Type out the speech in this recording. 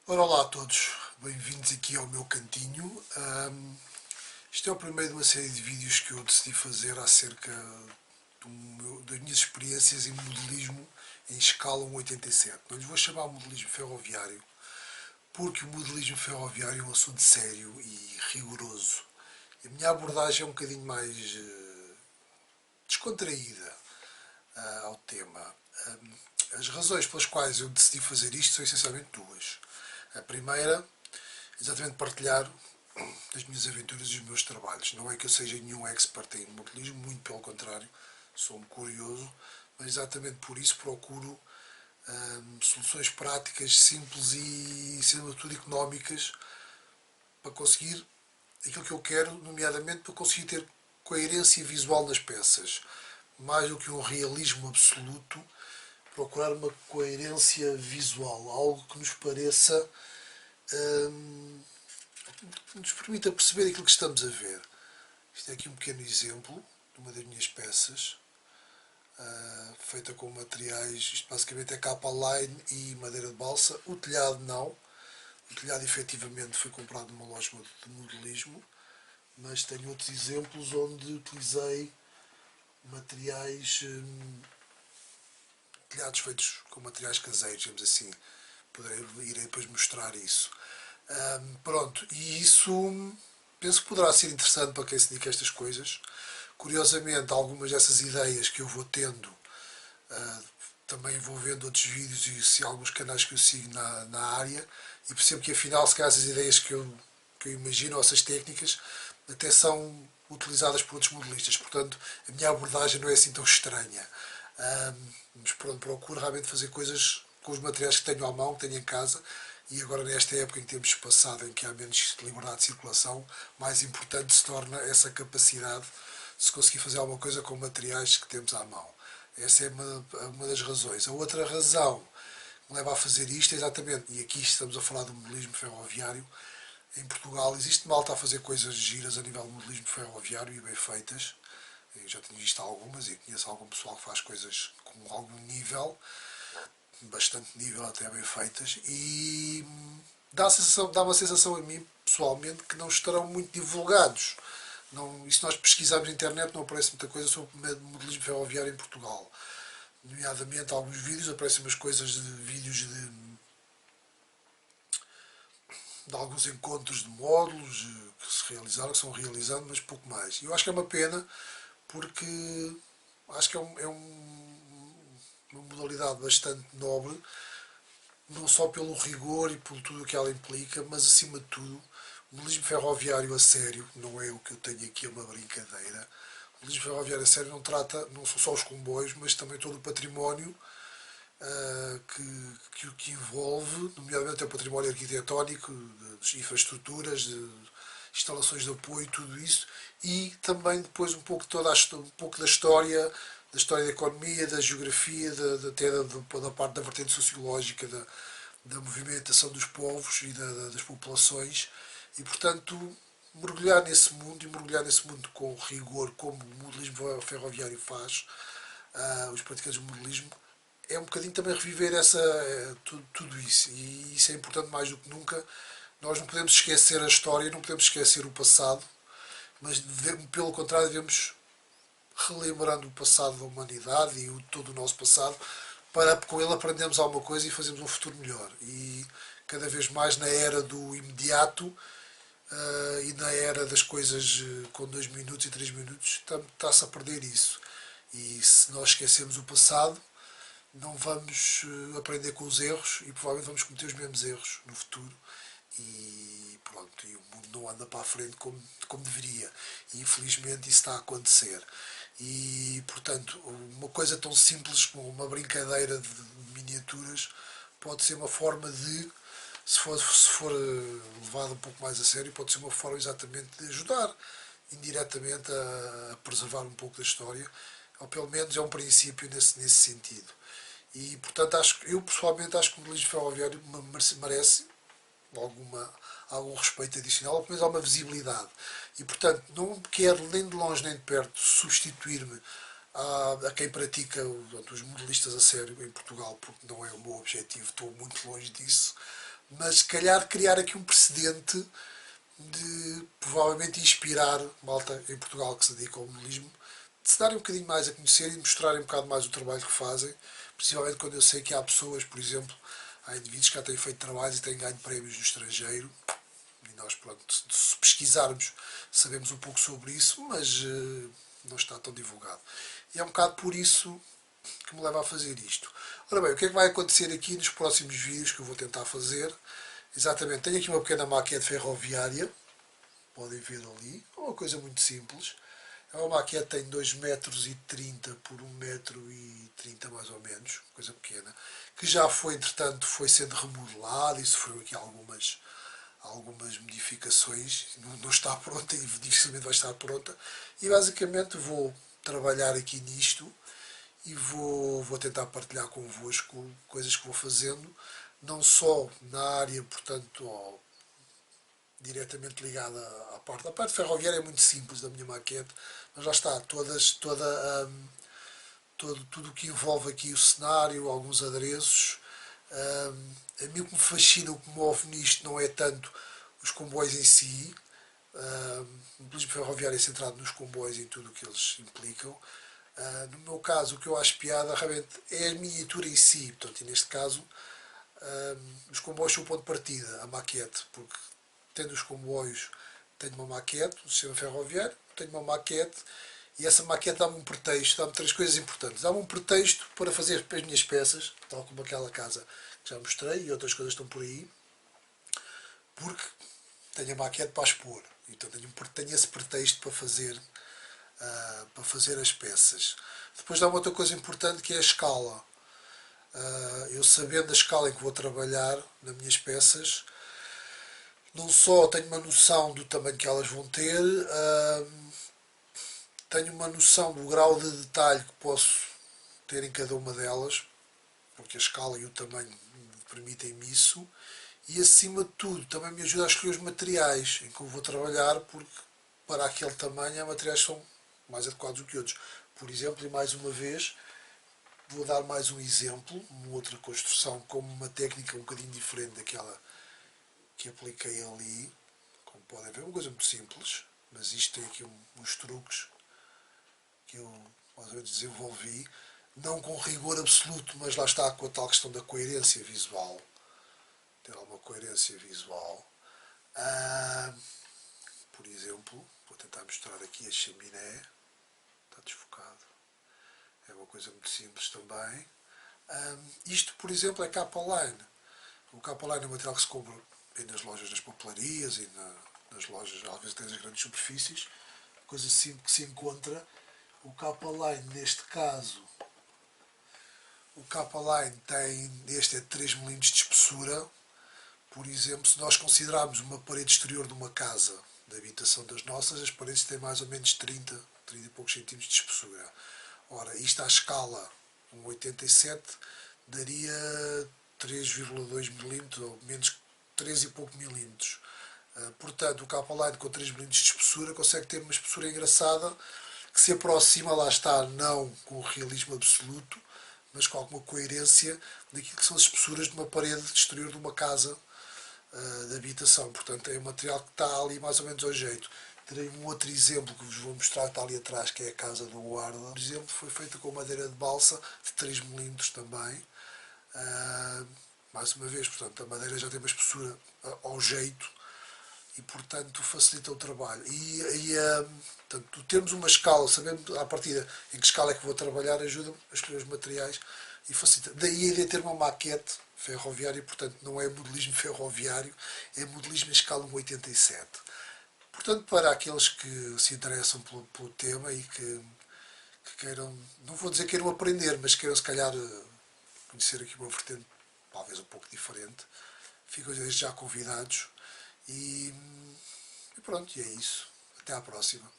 Ora, olá a todos, bem-vindos aqui ao meu cantinho. Isto é o primeiro de uma série de vídeos que eu decidi fazer acerca das minhas experiências em modelismo em escala 1,87. Não lhes vou chamar modelismo ferroviário, porque o modelismo ferroviário é um assunto sério e rigoroso. A minha abordagem é um bocadinho mais descontraída ao tema. As razões pelas quais eu decidi fazer isto são essencialmente duas. A primeira, exatamente partilhar as minhas aventuras e os meus trabalhos. Não é que eu seja nenhum expert em modelismo, muito pelo contrário, sou um curioso, mas exatamente por isso procuro soluções práticas, simples e, acima de tudo, económicas para conseguir aquilo que eu quero, nomeadamente para conseguir ter coerência visual nas peças. Mais do que um realismo absoluto, procurar uma coerência visual, algo que nos pareça, que nos permita perceber aquilo que estamos a ver. Isto é aqui um pequeno exemplo de uma das minhas peças, feita com materiais, isto basicamente é capa line e madeira de balsa. O telhado não, o telhado efetivamente foi comprado numa loja de modelismo, mas tenho outros exemplos onde utilizei materiais, telhados feitos com materiais caseiros, digamos assim. Irei depois mostrar isso. Pronto, e isso penso que poderá ser interessante para quem se dedica a estas coisas. Curiosamente, algumas dessas ideias que eu vou tendo, também vou vendo outros vídeos e se alguns canais que eu sigo na área, e percebo que afinal, se calhar, essas ideias que eu imagino, ou essas técnicas, até são utilizadas por outros modelistas. Portanto, a minha abordagem não é assim tão estranha. Mas pronto, procuro realmente fazer coisas com os materiais que tenho à mão, que tenho em casa, e agora nesta época em que temos passado, em que há menos liberdade de circulação, mais importante se torna essa capacidade de se conseguir fazer alguma coisa com materiais que temos à mão. Essa é uma das razões. A outra razão que me leva a fazer isto é exatamente, e aqui estamos a falar do modelismo ferroviário, em Portugal existe malta a fazer coisas giras a nível de modelismo ferroviário e bem feitas. Eu já tenho visto algumas e conheço algum pessoal que faz coisas com algum nível, bastante nível até bem feitas, e dá uma sensação a mim, pessoalmente, que não estarão muito divulgados. Não, e se nós pesquisarmos na internet não aparece muita coisa sobre modelismo ferroviário em Portugal. Nomeadamente alguns vídeos, aparecem umas coisas de vídeos de alguns encontros de módulos que se realizaram, que são realizando, mas pouco mais. E eu acho que é uma pena porque acho que uma modalidade bastante nobre, não só pelo rigor e por tudo o que ela implica, mas acima de tudo, o modelismo ferroviário a sério, não é o que eu tenho aqui, é uma brincadeira. O modelismo ferroviário a sério não trata, não são só os comboios, mas também todo o património que envolve, nomeadamente o património arquitetónico, de infraestruturas, de instalações de apoio, tudo isso, e também depois um pouco, um pouco da história da economia, da geografia, até da parte da vertente sociológica, da movimentação dos povos e das populações, e portanto mergulhar nesse mundo e mergulhar nesse mundo com rigor, como o modelismo ferroviário faz, os praticantes do modelismo, é um bocadinho também reviver tudo isso. E isso é importante mais do que nunca. Nós não podemos esquecer a história, não podemos esquecer o passado, mas pelo contrário devemos, relembrando o passado da humanidade e todo o nosso passado, para com ele aprendermos alguma coisa e fazermos um futuro melhor. E cada vez mais na era do imediato e na era das coisas com 2 minutos e 3 minutos, está-se a perder isso. E se nós esquecemos o passado, não vamos aprender com os erros e provavelmente vamos cometer os mesmos erros no futuro. E pronto, e o mundo não anda para a frente como deveria. E infelizmente isso está a acontecer. E portanto, uma coisa tão simples como uma brincadeira de miniaturas pode ser uma forma de, se for levado um pouco mais a sério, pode ser uma forma exatamente de ajudar indiretamente a preservar um pouco da história, ou pelo menos é um princípio nesse sentido. E portanto eu pessoalmente acho que o modelismo ferroviário merece algum respeito adicional, ou pelo menos alguma visibilidade. E portanto não quero nem de longe nem de perto substituir-me a quem pratica os modelistas a sério em Portugal, porque não é o meu objetivo, estou muito longe disso, mas se calhar criar aqui um precedente de provavelmente inspirar malta em Portugal que se dedica ao modelismo, de se darem um bocadinho mais a conhecer e mostrarem um bocado mais o trabalho que fazem, principalmente quando eu sei que há pessoas, por exemplo, há indivíduos que já têm feito trabalhos e têm ganho prémios no estrangeiro, e nós, pronto, se pesquisarmos, sabemos um pouco sobre isso, mas não está tão divulgado. E é um bocado por isso que me leva a fazer isto. Ora bem, o que é que vai acontecer aqui nos próximos vídeos que eu vou tentar fazer? Exatamente, tenho aqui uma pequena maquete ferroviária, podem ver ali, é uma coisa muito simples. É uma maquete que tem 2,30 m por 1,30 m mais ou menos, coisa pequena, que já foi, entretanto, foi sendo remodelada e sofreu aqui algumas modificações, não está pronta e dificilmente vai estar pronta, e basicamente vou trabalhar aqui nisto e vou tentar partilhar convosco coisas que vou fazendo, não só na área, portanto, diretamente ligada à parte. A parte ferroviária é muito simples da minha maquete, mas lá está, tudo o que envolve aqui o cenário, alguns adereços. A mim o que me fascina, o que me move nisto não é tanto os comboios em si, o modelismo ferroviário é centrado nos comboios e em tudo o que eles implicam. No meu caso, o que eu acho piada realmente é a miniatura em si, portanto, e neste caso, os comboios são o ponto de partida, a maquete, porque tendo os comboios, tenho uma maquete, o sistema ferroviário, tenho uma maquete, e essa maquete dá-me um pretexto, dá-me três coisas importantes. Dá-me um pretexto para fazer as minhas peças, tal como aquela casa que já mostrei, e outras coisas estão por aí, porque tenho a maquete para expor. Então tenho esse pretexto para fazer as peças. Depois dá uma outra coisa importante que é a escala. Eu sabendo a escala em que vou trabalhar nas minhas peças, não só tenho uma noção do tamanho que elas vão ter, tenho uma noção do grau de detalhe que posso ter em cada uma delas, porque a escala e o tamanho permitem-me isso, e acima de tudo também me ajuda a escolher os materiais em que eu vou trabalhar, porque para aquele tamanho há materiais que são mais adequados do que outros. Por exemplo, e mais uma vez, vou dar mais um exemplo, uma outra construção com uma técnica um bocadinho diferente daquela que apliquei ali. Como podem ver, uma coisa muito simples, mas isto tem aqui uns truques que eu mais ou menos desenvolvi, não com rigor absoluto, mas lá está com a tal questão da coerência visual, ter alguma coerência visual. Por exemplo, vou tentar mostrar aqui a chaminé, está desfocado, é uma coisa muito simples também. Isto, por exemplo, é capa line. O capa line é um material que se compra nas lojas das papelarias e nas lojas, às vezes tem as grandes superfícies, coisa simples que se encontra. O capa line, neste caso, o capa line este é de 3 mm de espessura. Por exemplo, se nós considerarmos uma parede exterior de uma casa, da habitação das nossas, as paredes têm mais ou menos 30 e poucos centímetros de espessura. Ora, isto à escala 1,87 daria 3,2 mm ou menos 3 e pouco milímetros. Portanto, o capa line com 3 mm de espessura consegue ter uma espessura engraçada que se aproxima, lá está, não com o realismo absoluto, mas com alguma coerência daquilo que são as espessuras de uma parede exterior de uma casa de habitação. Portanto, é um material que está ali mais ou menos ao jeito. Terei um outro exemplo que vos vou mostrar, que está ali atrás, que é a casa do guarda. Por exemplo, foi feita com madeira de balsa de 3 mm também. Mais uma vez, portanto, a madeira já tem uma espessura ao jeito e, portanto, facilita o trabalho. Portanto, termos uma escala, sabendo à partida em que escala é que vou trabalhar, ajuda-me a escolher os materiais e facilita. Daí a ideia de ter uma maquete ferroviária, portanto, não é modelismo ferroviário, é modelismo em escala 1,87. Portanto, para aqueles que se interessam pelo tema e que queiram, não vou dizer que queiram aprender, mas queiram se calhar conhecer aqui uma vertente talvez um pouco diferente, ficam desde já convidados e pronto, e é isso. Até à próxima.